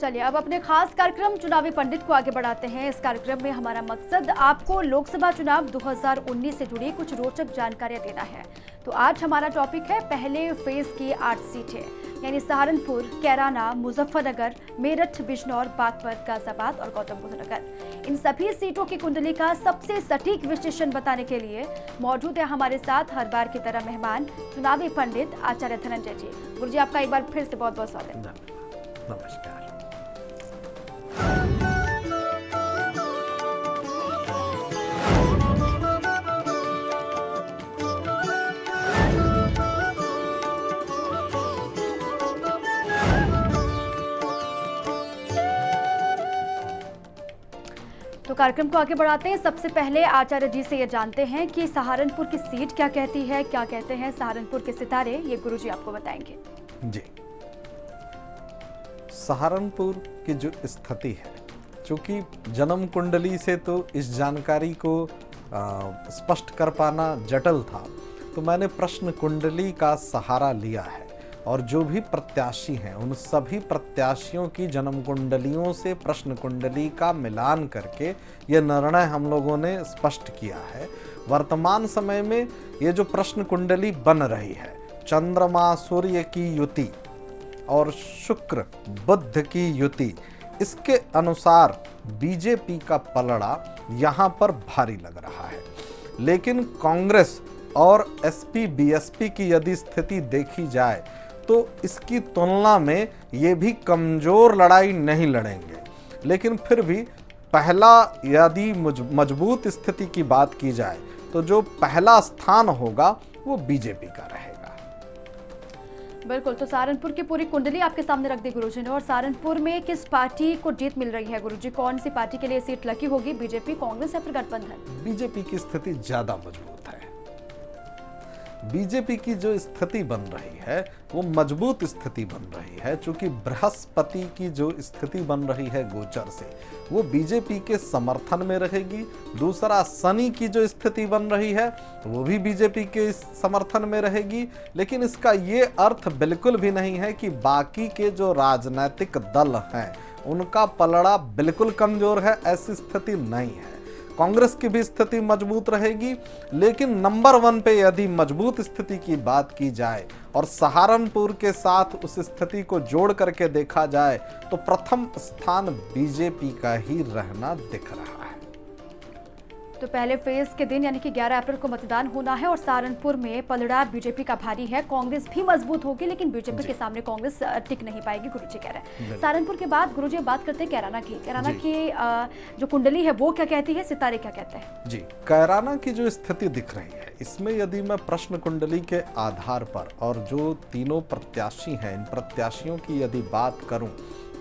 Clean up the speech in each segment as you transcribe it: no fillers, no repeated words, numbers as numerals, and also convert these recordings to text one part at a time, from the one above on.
चलिए अब अपने खास कार्यक्रम चुनावी पंडित को आगे बढ़ाते हैं। इस कार्यक्रम में हमारा मकसद आपको लोकसभा चुनाव 2019 से जुड़ी कुछ रोचक जानकारियां देना है। तो आज हमारा टॉपिक है पहले फेज की 8 सीटें, यानी सहारनपुर, कैराना, मुजफ्फरनगर, मेरठ, बिजनौर, बागपत, गाजियाबाद और गौतम बुद्ध नगर। इन सभी सीटों की कुंडली का सबसे सटीक विश्लेषण बताने के लिए मौजूद है हमारे साथ हर बार की तरह मेहमान चुनावी पंडित आचार्य धनंजय जी। गुरुजी, आपका एक बार फिर से बहुत बहुत स्वागत। नमस्कार। तो कार्यक्रम को आगे बढ़ाते हैं। सबसे पहले आचार्य जी से ये जानते हैं कि सहारनपुर की सीट क्या कहती है, क्या कहते हैं सहारनपुर के सितारे, ये गुरुजी आपको बताएंगे। जी, सहारनपुर की जो स्थिति है, चूंकि जन्म कुंडली से तो इस जानकारी को स्पष्ट कर पाना जटिल था, तो मैंने प्रश्न कुंडली का सहारा लिया है और जो भी प्रत्याशी हैं उन सभी प्रत्याशियों की जन्म कुंडलियों से प्रश्न कुंडली का मिलान करके ये निर्णय हम लोगों ने स्पष्ट किया है। वर्तमान समय में ये जो प्रश्न कुंडली बन रही है, चंद्रमा सूर्य की युति और शुक्र बुध की युति, इसके अनुसार बीजेपी का पलड़ा यहाँ पर भारी लग रहा है। लेकिन कांग्रेस और एसपी बीएसपी की यदि स्थिति देखी जाए तो इसकी तुलना में ये भी कमजोर लड़ाई नहीं लड़ेंगे। लेकिन फिर भी पहला यदि मजबूत स्थिति की बात की जाए तो जो पहला स्थान होगा वो बीजेपी का रहेगा। बिल्कुल, तो सहारनपुर की पूरी कुंडली आपके सामने रख दी गुरुजी ने। और सहारनपुर में किस पार्टी को जीत मिल रही है गुरुजी? कौन सी पार्टी के लिए सीट लकी होगी, बीजेपी, कांग्रेस या फिर गठबंधन? बीजेपी की स्थिति ज्यादा मजबूत है। बीजेपी की जो स्थिति बन रही है वो मजबूत स्थिति बन रही है, चूंकि बृहस्पति की जो स्थिति बन रही है गोचर से, वो बीजेपी के समर्थन में रहेगी। दूसरा, शनि की जो स्थिति बन रही है वो भी बीजेपी के समर्थन में रहेगी। लेकिन इसका ये अर्थ बिल्कुल भी नहीं है कि बाकी के जो राजनीतिक दल हैं उनका पलड़ा बिल्कुल कमजोर है, ऐसी स्थिति नहीं है। कांग्रेस की भी स्थिति मजबूत रहेगी। लेकिन नंबर 1 पे यदि मजबूत स्थिति की बात की जाए और सहारनपुर के साथ उस स्थिति को जोड़ करके देखा जाए तो प्रथम स्थान बीजेपी का ही रहना दिख रहा है। तो पहले फेज के दिन यानी कि 11 अप्रैल को मतदान होना है और सहारनपुर में पलड़ा बीजेपी का भारी है। कांग्रेस भी मजबूत होगी लेकिन बीजेपी के सामने कांग्रेस टिक नहीं पाएगी, गुरुजी कह रहे हैं। सहारनपुर के बाद गुरुजी बात करते हैं कैराना की। कैराना की जो कुंडली है वो क्या कहती है, सितारे क्या कहते हैं? जी, कैराना की जो स्थिति दिख रही है, इसमें यदि मैं प्रश्न कुंडली के आधार पर और जो तीनों प्रत्याशी हैं इन प्रत्याशियों की यदि बात करूं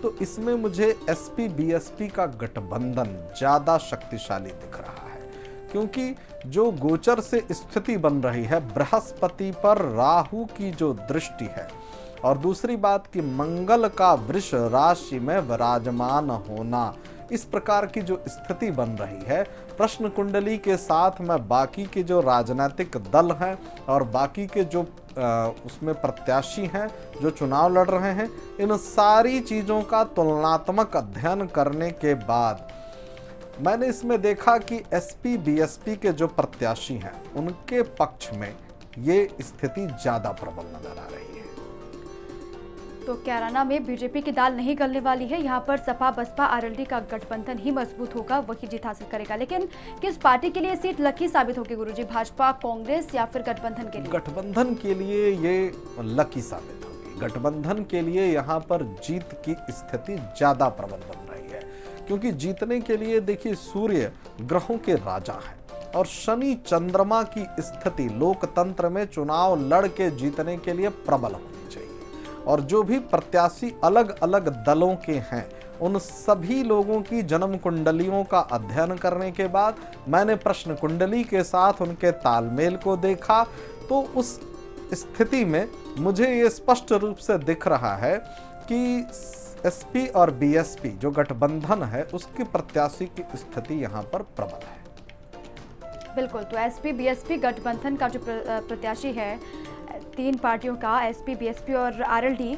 तो इसमें मुझे एसपी बीएसपी का गठबंधन ज्यादा शक्तिशाली दिख रहा है। क्योंकि जो गोचर से स्थिति बन रही है, बृहस्पति पर राहु की जो दृष्टि है और दूसरी बात कि मंगल का वृष राशि में विराजमान होना, इस प्रकार की जो स्थिति बन रही है, प्रश्न कुंडली के साथ में बाकी के जो राजनीतिक दल हैं और बाकी के जो उसमें प्रत्याशी हैं जो चुनाव लड़ रहे हैं, इन सारी चीज़ों का तुलनात्मक अध्ययन करने के बाद मैंने इसमें देखा कि एसपी बीएसपी के जो प्रत्याशी हैं उनके पक्ष में ये स्थिति ज्यादा प्रबल नजर आ रही है। तो कैराना में बीजेपी की दाल नहीं गलने वाली है। यहाँ पर सपा बसपा आरएलडी का गठबंधन ही मजबूत होगा, वही जीत हासिल करेगा। लेकिन किस पार्टी के लिए सीट लकी साबित होगी गुरुजी? भाजपा, कांग्रेस या फिर गठबंधन के लिए? गठबंधन के लिए ये लकी साबित होगी। गठबंधन के लिए यहाँ पर जीत की स्थिति ज्यादा प्रबल बन रही है, क्योंकि जीतने के लिए देखिए सूर्य ग्रहों के राजा हैं और शनि चंद्रमा की स्थिति लोकतंत्र में चुनाव लड़ के जीतने के लिए प्रबल होनी चाहिए। और जो भी प्रत्याशी अलग अलग दलों के हैं उन सभी लोगों की जन्म कुंडलियों का अध्ययन करने के बाद मैंने प्रश्न कुंडली के साथ उनके तालमेल को देखा, तो उस स्थिति में मुझे ये स्पष्ट रूप से दिख रहा है कि एसपी और बीएसपी जो गठबंधन है उसकी प्रत्याशी की स्थिति यहाँ पर प्रबल है। बिल्कुल, तो एसपी बीएसपी गठबंधन का जो प्रत्याशी है तीन पार्टियों का एसपी, बीएसपी और आरएलडी,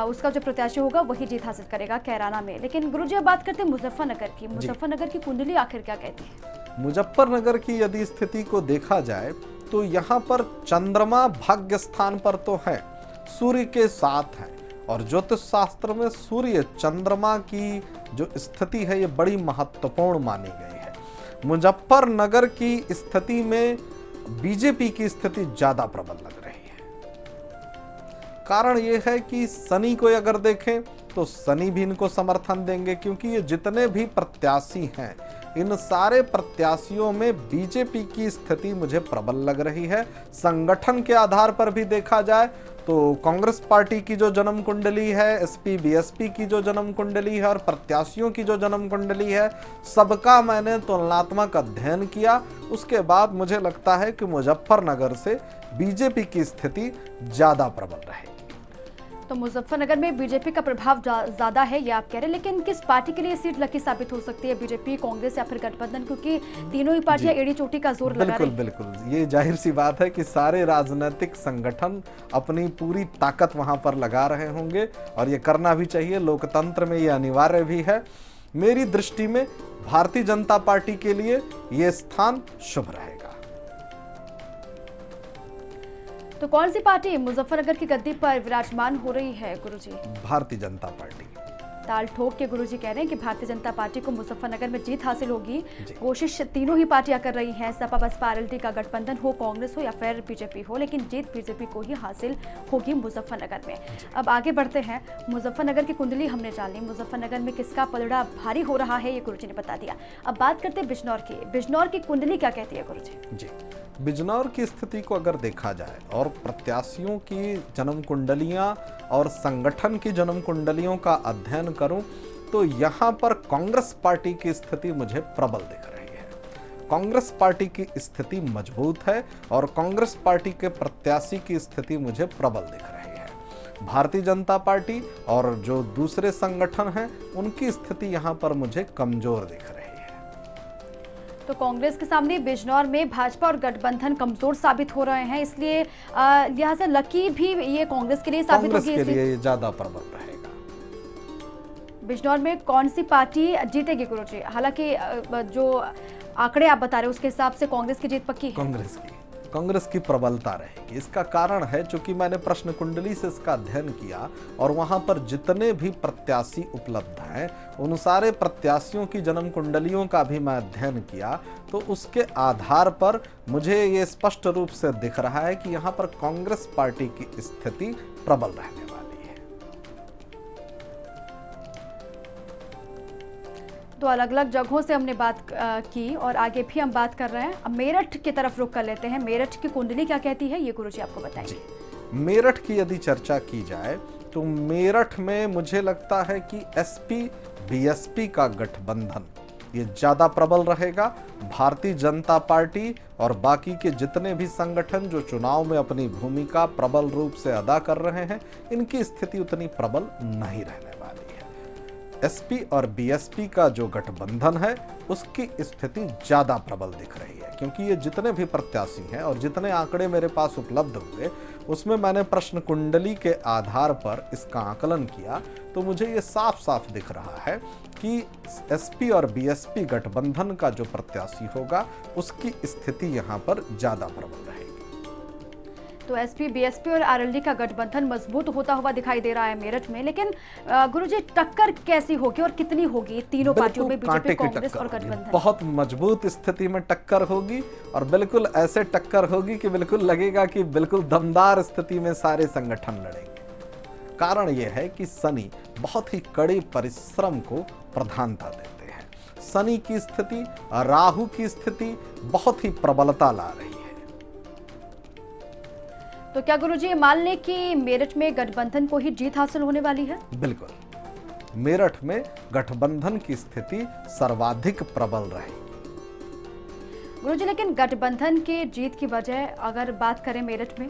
उसका जो प्रत्याशी होगा वही जीत हासिल करेगा कैराना में। लेकिन गुरुजी अब बात करते हैं मुजफ्फरनगर की। मुजफ्फरनगर की कुंडली आखिर क्या कहती है? मुजफ्फरनगर की यदि स्थिति को देखा जाए तो यहाँ पर चंद्रमा भाग्य स्थान पर तो है, सूर्य के साथ है, और ज्योतिष शास्त्र में सूर्य चंद्रमा की जो स्थिति है ये बड़ी महत्वपूर्ण मानी गई है। मुजफ्फरनगर की स्थिति में बीजेपी की स्थिति ज्यादा प्रबल लग रही है। कारण ये है कि सनी को अगर देखें तो सनी भी इनको समर्थन देंगे, क्योंकि ये जितने भी प्रत्याशी हैं इन सारे प्रत्याशियों में बीजेपी की स्थिति मुझे प्रबल लग रही है। संगठन के आधार पर भी देखा जाए तो कांग्रेस पार्टी की जो जन्म कुंडली है, एसपी बीएसपी की जो जन्म कुंडली है और प्रत्याशियों की जो जन्म कुंडली है, सबका मैंने तुलनात्मक अध्ययन किया। उसके बाद मुझे लगता है कि मुजफ्फरनगर से बीजेपी की स्थिति ज्यादा प्रबल रहेगी। तो मुजफ्फरनगर में बीजेपी का प्रभाव ज्यादा है ये आप कह रहे हैं, लेकिन किस पार्टी के लिए सीट लकी साबित हो सकती है? बीजेपी, कांग्रेस या फिर गठबंधन? क्योंकि तीनों ही पार्टियां एड़ी चोटी का जोर लगा रही हैं। बिल्कुल, ये जाहिर सी बात है कि सारे राजनीतिक संगठन अपनी पूरी ताकत वहां पर लगा रहे होंगे, और ये करना भी चाहिए, लोकतंत्र में ये अनिवार्य भी है। मेरी दृष्टि में भारतीय जनता पार्टी के लिए ये स्थान शुभ रहेगा। तो कौन सी पार्टी मुजफ्फरनगर की गद्दी पर विराजमान हो रही है गुरुजी? भारतीय जनता पार्टी। ताल ठोक के गुरुजी कह रहे हैं कि भारतीय जनता पार्टी को मुजफ्फरनगर में जीत हासिल होगी। कोशिश तीनों ही पार्टियां कर रही हैं, सपा बसपा आरएलडी का गठबंधन हो, कांग्रेस हो या फिर बीजेपी हो, लेकिन जीत बीजेपी को ही हासिल होगी मुजफ्फरनगर में। अब आगे बढ़ते हैं। मुजफ्फरनगर की कुंडली हमने जान ली, मुजफ्फरनगर में किसका पलड़ा भारी हो रहा है ये गुरुजी ने बता दिया। अब बात करते हैं बिजनौर की। बिजनौर की कुंडली क्या कहती है गुरुजी? जी, बिजनौर की स्थिति को अगर देखा जाए और प्रत्याशियों की जन्म कुंडलियां और संगठन की जन्म कुंडलियों का अध्ययन करूं तो यहां पर कांग्रेस पार्टी की स्थिति मुझे प्रबल दिख रही है। कांग्रेस पार्टी की स्थिति मजबूत है और कांग्रेस पार्टी के प्रत्याशी की स्थिति मुझे प्रबल दिख रही है। भारतीय जनता पार्टी और जो दूसरे संगठन हैं उनकी स्थिति यहां पर मुझे कमजोर दिख रही है। तो कांग्रेस के सामने बिजनौर में भाजपा और गठबंधन कमजोर साबित हो रहे हैं, इसलिए लिहाजा लकी भी ये कांग्रेस के लिए साबित होगी। कांग्रेस के लिए ज्यादा प्रबल रहेगा। बिजनौर में कौन सी पार्टी जीतेगी गुरुजी? हालांकि जो आंकड़े आप बता रहे हैं उसके हिसाब से कांग्रेस की जीत पक्की है। कांग्रेस की प्रबलता रहेगी। इसका कारण है चूंकि मैंने प्रश्न कुंडली से इसका अध्ययन किया और वहां पर जितने भी प्रत्याशी उपलब्ध हैं उन सारे प्रत्याशियों की जन्म कुंडलियों का भी मैं अध्ययन किया, तो उसके आधार पर मुझे ये स्पष्ट रूप से दिख रहा है कि यहाँ पर कांग्रेस पार्टी की स्थिति प्रबल रहने वाली है। तो अलग अलग जगहों से हमने बात की और आगे भी हम बात कर रहे हैं। अब मेरठ की तरफ रुख कर लेते हैं। मेरठ की कुंडली क्या कहती है ये गुरुजी आपको बताएंगे। मेरठ की यदि चर्चा की जाए तो मेरठ में मुझे लगता है कि एसपी बीएसपी का गठबंधन ये ज्यादा प्रबल रहेगा। भारतीय जनता पार्टी और बाकी के जितने भी संगठन जो चुनाव में अपनी भूमिका प्रबल रूप से अदा कर रहे हैं इनकी स्थिति उतनी प्रबल नहीं रहने वाली है। एसपी और बीएसपी का जो गठबंधन है उसकी स्थिति ज्यादा प्रबल दिख रही है, क्योंकि ये जितने भी प्रत्याशी हैं और जितने आंकड़े मेरे पास उपलब्ध हुए उसमें मैंने प्रश्न कुंडली के आधार पर इसका आकलन किया तो मुझे ये साफ साफ दिख रहा है कि एसपी और बीएसपी गठबंधन का जो प्रत्याशी होगा उसकी स्थिति यहाँ पर ज्यादा प्रबल रहेगी। तो एसपी, बीएसपी और आरएलडी का गठबंधन मजबूत होता हुआ दिखाई दे रहा है मेरठ में, लेकिन गुरुजी टक्कर कैसी होगी और कितनी होगी तीनों पार्टियों में, बीजेपी, कांग्रेस और गठबंधन? बहुत मजबूत स्थिति में टक्कर होगी और बिल्कुल ऐसे टक्कर होगी कि बिल्कुल लगेगा कि बिल्कुल दमदार स्थिति में सारे संगठन लड़ेंगे। कारण यह है कि सनी बहुत ही कड़े परिश्रम को प्रधानता देते हैं। सनी की स्थिति, राहु की स्थिति बहुत ही प्रबलता ला रही है। तो क्या गुरुजी ये मान लें कि मेरठ में गठबंधन को ही जीत हासिल होने वाली है? बिल्कुल, मेरठ में गठबंधन की स्थिति सर्वाधिक प्रबल रहेगी। गुरुजी लेकिन गठबंधन के जीत की वजह अगर बात करें मेरठ में,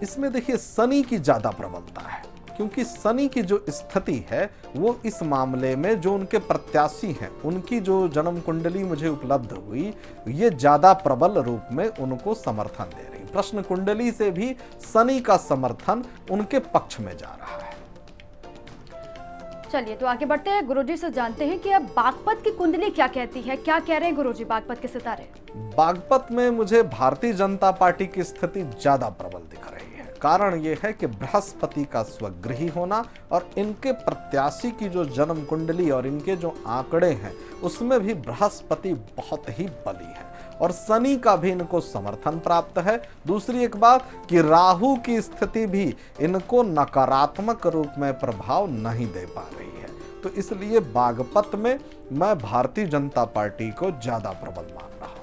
इसमें देखिए सनी की ज्यादा प्रबलता है, क्योंकि सनी की जो स्थिति है वो इस मामले में जो उनके प्रत्याशी हैं उनकी जो जन्म कुंडली मुझे उपलब्ध हुई ये ज्यादा प्रबल रूप में उनको समर्थन दे रही। प्रश्न कुंडली से भी शनि का समर्थन उनके पक्ष में जा रहा है। चलिए तो आगे बढ़ते हैं, गुरुजी से जानते हैं कि अब बागपत की कुंडली क्या कहती है, क्या कह रहे हैं गुरुजी बागपत के सितारे। बागपत में मुझे भारतीय जनता पार्टी की स्थिति ज्यादा प्रबल दिख रही है। कारण यह है कि बृहस्पति का स्वगृही होना और इनके प्रत्याशी की जो जन्म कुंडली और इनके जो आंकड़े हैं उसमें भी बृहस्पति बहुत ही बली है और शनि का भी इनको समर्थन प्राप्त है। दूसरी एक बात कि राहु की स्थिति भी इनको नकारात्मक रूप में प्रभाव नहीं दे पा रही है। तो इसलिए बागपत में मैं भारतीय जनता पार्टी को ज्यादा प्रबल मान रहा हूं।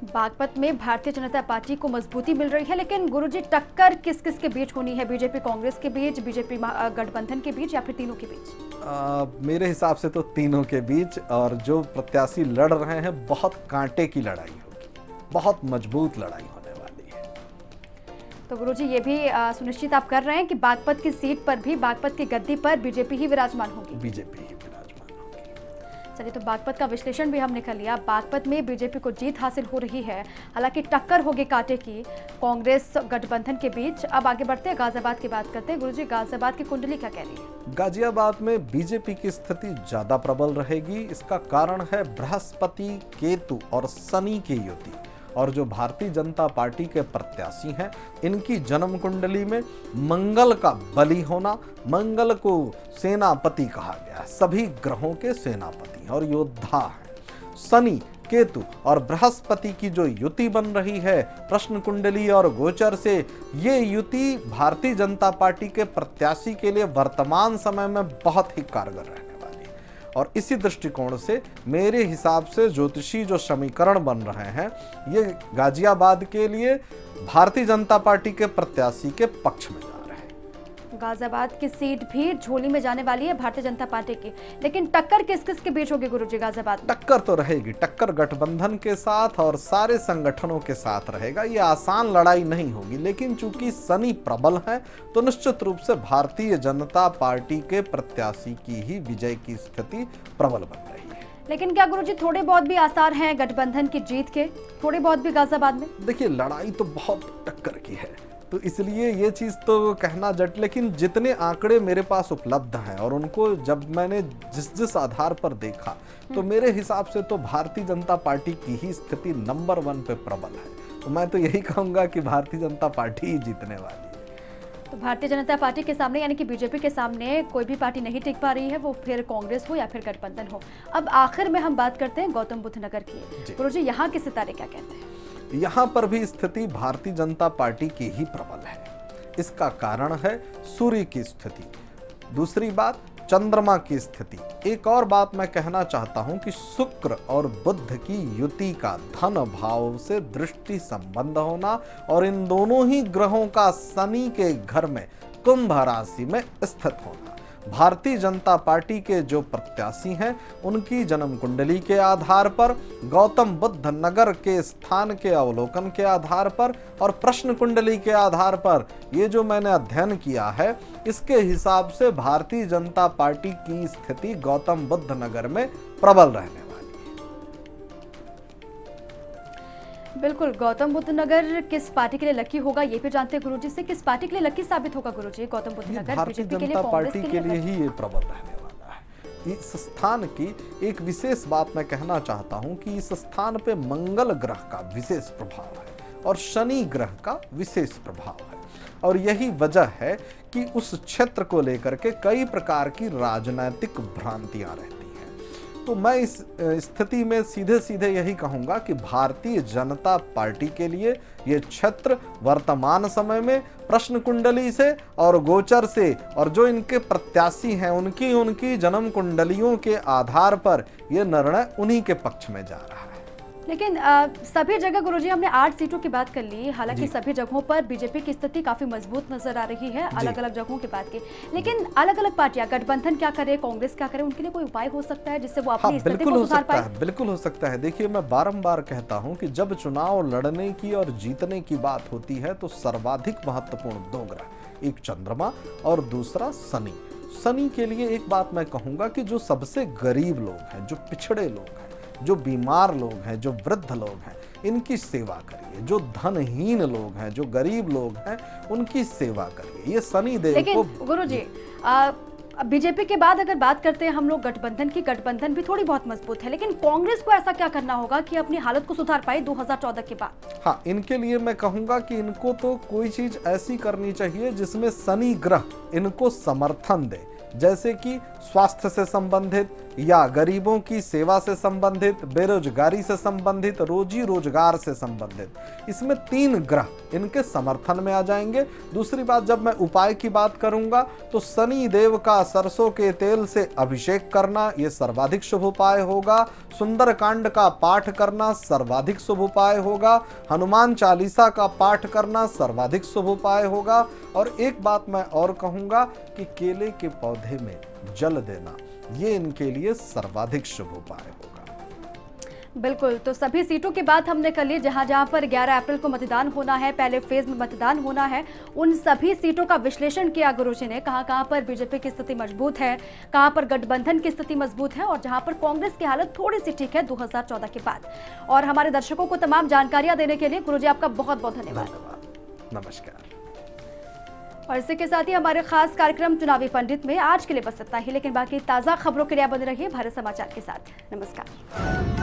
बागपत में भारतीय जनता पार्टी को मजबूती मिल रही है, लेकिन गुरुजी टक्कर किस किस के बीच होनी है? बीजेपी कांग्रेस के बीच, बीजेपी गठबंधन के बीच या फिर तीनों के बीच? मेरे हिसाब से तो तीनों के बीच, और जो प्रत्याशी लड़ रहे हैं बहुत कांटे की लड़ाई होगी, बहुत मजबूत लड़ाई होने वाली है। तो गुरुजी ये भी सुनिश्चित आप कर रहे हैं कि बागपत की सीट पर भी, बागपत की गद्दी पर बीजेपी ही विराजमान होगी? बीजेपी ही विराजमान होगी। चलिए तो बागपत का विश्लेषण भी हमने कर लिया। बागपत में बीजेपी को जीत हासिल हो रही है, हालांकि टक्कर होगी कांटे की कांग्रेस गठबंधन के बीच। अब आगे बढ़ते हैं, गाजियाबाद की बात करते हैं। गुरुजी गाजियाबाद की कुंडली क्या कह रही है? गाजियाबाद में बीजेपी की स्थिति ज्यादा प्रबल रहेगी। इसका कारण है बृहस्पति, केतु और शनि की युति। और जो भारतीय जनता पार्टी के प्रत्याशी हैं इनकी जन्म कुंडली में मंगल का बली होना, मंगल को सेनापति कहा गया है, सभी ग्रहों के सेनापति और योद्धा हैं। शनि, केतु और बृहस्पति की जो युति बन रही है प्रश्न कुंडली और गोचर से, ये युति भारतीय जनता पार्टी के प्रत्याशी के लिए वर्तमान समय में बहुत ही कारगर रहने वाली है। और इसी दृष्टिकोण से मेरे हिसाब से ज्योतिषी जो समीकरण बन रहे हैं ये गाजियाबाद के लिए भारतीय जनता पार्टी के प्रत्याशी के पक्ष में जा रहे हैं। गाजियाबाद की सीट भी झोली में जाने वाली है भारतीय जनता पार्टी की, लेकिन टक्कर किस किस के बीच होगी गुरुजी गाजियाबाद में? टक्कर तो रहेगी, टक्कर गठबंधन के साथ और सारे संगठनों के साथ रहेगा। ये आसान लड़ाई नहीं होगी, लेकिन चूंकि शनि प्रबल है तो निश्चित रूप से भारतीय जनता पार्टी के प्रत्याशी की ही विजय की स्थिति प्रबल बन रही है। लेकिन क्या गुरुजी थोड़े बहुत भी आसार हैं गठबंधन की जीत के, थोड़े बहुत भी गाजियाबाद में? देखिए लड़ाई तो बहुत टक्कर की है, तो इसलिए ये चीज़ तो कहना जट, लेकिन जितने आंकड़े मेरे पास उपलब्ध हैं और उनको जब मैंने जिस आधार पर देखा तो मेरे हिसाब से तो भारतीय जनता पार्टी की ही स्थिति नंबर 1 पे प्रबल है। तो मैं तो यही कहूँगा कि भारतीय जनता पार्टी ही जीतने वाली है। तो भारतीय जनता पार्टी के सामने यानी कि बीजेपी के सामने कोई भी पार्टी नहीं टिक पा रही है, वो फिर कांग्रेस हो या फिर गठबंधन हो। अब आखिर में हम बात करते हैं गौतम बुद्ध नगर की। गुरुजी यहाँ के सितारे क्या कहते हैं? यहाँ पर भी स्थिति भारतीय जनता पार्टी की ही प्रबल है। इसका कारण है सूर्य की स्थिति, दूसरी बात चंद्रमा की स्थिति। एक और बात मैं कहना चाहता हूं कि शुक्र और बुध की युति का धन भाव से दृष्टि संबंध होना और इन दोनों ही ग्रहों का शनि के घर में कुंभ राशि में स्थित होना भारतीय जनता पार्टी के जो प्रत्याशी हैं उनकी जन्म कुंडली के आधार पर, गौतम बुद्ध नगर के स्थान के अवलोकन के आधार पर और प्रश्न कुंडली के आधार पर ये जो मैंने अध्ययन किया है इसके हिसाब से भारतीय जनता पार्टी की स्थिति गौतम बुद्ध नगर में प्रबल रहने वाली है। बिल्कुल, गौतम बुद्ध नगर किस पार्टी के लिए लकी होगा ये भी जानते हैं गुरुजी से। किस पार्टी के लिए लकी साबित होगा गुरुजी गौतम बुद्ध नगर? भारतीय जनता पार्टी के लिए ही ये प्रबल रहने वाला है। इस स्थान की एक विशेष बात मैं कहना चाहता हूं कि इस स्थान पे मंगल ग्रह का विशेष प्रभाव है और शनि ग्रह का विशेष प्रभाव है और यही वजह है कि उस क्षेत्र को लेकर के कई प्रकार की राजनीतिक भ्रांतियां रहती हैं। तो मैं इस स्थिति में सीधे सीधे यही कहूंगा कि भारतीय जनता पार्टी के लिए ये क्षेत्र वर्तमान समय में प्रश्न कुंडली से और गोचर से और जो इनके प्रत्याशी हैं उनकी जन्म कुंडलियों के आधार पर यह निर्णय उन्हीं के पक्ष में जा रहा है। लेकिन सभी जगह गुरुजी हमने 8 सीटों की बात कर ली, हालांकि सभी जगहों पर बीजेपी की स्थिति काफी मजबूत नजर आ रही है अलग अलग जगहों की बात की। लेकिन अलग अलग पार्टियां, गठबंधन क्या करे, कांग्रेस क्या करे, उनके लिए कोई उपाय हो सकता है जिससे वो अपनी स्थिति को सुधार पाए? बिल्कुल हो सकता है। देखिए मैं बारंबार कहता हूं कि जब चुनाव लड़ने की और जीतने की बात होती है तो सर्वाधिक महत्वपूर्ण 2 ग्रह, एक चंद्रमा और दूसरा शनि। शनि के लिए एक बात मैं कहूंगा कि जो सबसे गरीब लोग हैं, जो पिछड़े लोग हैं, जो बीमार लोग हैं, जो वृद्ध लोग हैं, इनकी सेवा करिए। जो धनहीन लोग हैं, जो गरीब लोग हैं, उनकी सेवा करिए। ये शनिदेव को। लेकिन गुरुजी, बीजेपी के बाद अगर बात करते हैं हम लोग गठबंधन की, गठबंधन भी थोड़ी बहुत मजबूत है, लेकिन कांग्रेस को ऐसा क्या करना होगा कि अपनी हालत को सुधार पाए 2014 के बाद? हाँ, इनके लिए मैं कहूंगा कि इनको तो कोई चीज ऐसी करनी चाहिए जिसमें शनि ग्रह इनको समर्थन दे, जैसे कि स्वास्थ्य से संबंधित या गरीबों की सेवा से संबंधित, बेरोजगारी से संबंधित, रोजी रोजगार से संबंधित। इसमें 3 ग्रह इनके समर्थन में आ जाएंगे। दूसरी बात, जब मैं उपाय की बात करूंगा तो शनि देव का सरसों के तेल से अभिषेक करना ये सर्वाधिक शुभ उपाय होगा। सुंदरकांड का पाठ करना सर्वाधिक शुभ उपाय होगा। हनुमान चालीसा का पाठ करना सर्वाधिक शुभ उपाय होगा। और एक बात मैं और कहूंगा कि केले के पौधे में जल देना, ये इनके लिए सर्वाधिक शुभ उपाय होगा। बिल्कुल, तो सभी सीटों की बात हमने कर ली। जहां जहां पर 11 अप्रैल को मतदान होना है, पहले फेज में मतदान होना है, उन सभी सीटों का विश्लेषण किया गुरुजी ने। कहां पर बीजेपी की स्थिति मजबूत है, कहां पर गठबंधन की स्थिति मजबूत है और जहां पर कांग्रेस की हालत थोड़ी सी ठीक है 2014 के बाद। और हमारे दर्शकों को तमाम जानकारियां देने के लिए गुरुजी आपका बहुत बहुत धन्यवाद। नमस्कार। और इसी के साथ ही हमारे खास कार्यक्रम चुनावी पंडित में आज के लिए बस इतना ही, लेकिन बाकी ताज़ा खबरों के लिए बने रहिए भारत समाचार के साथ। नमस्कार।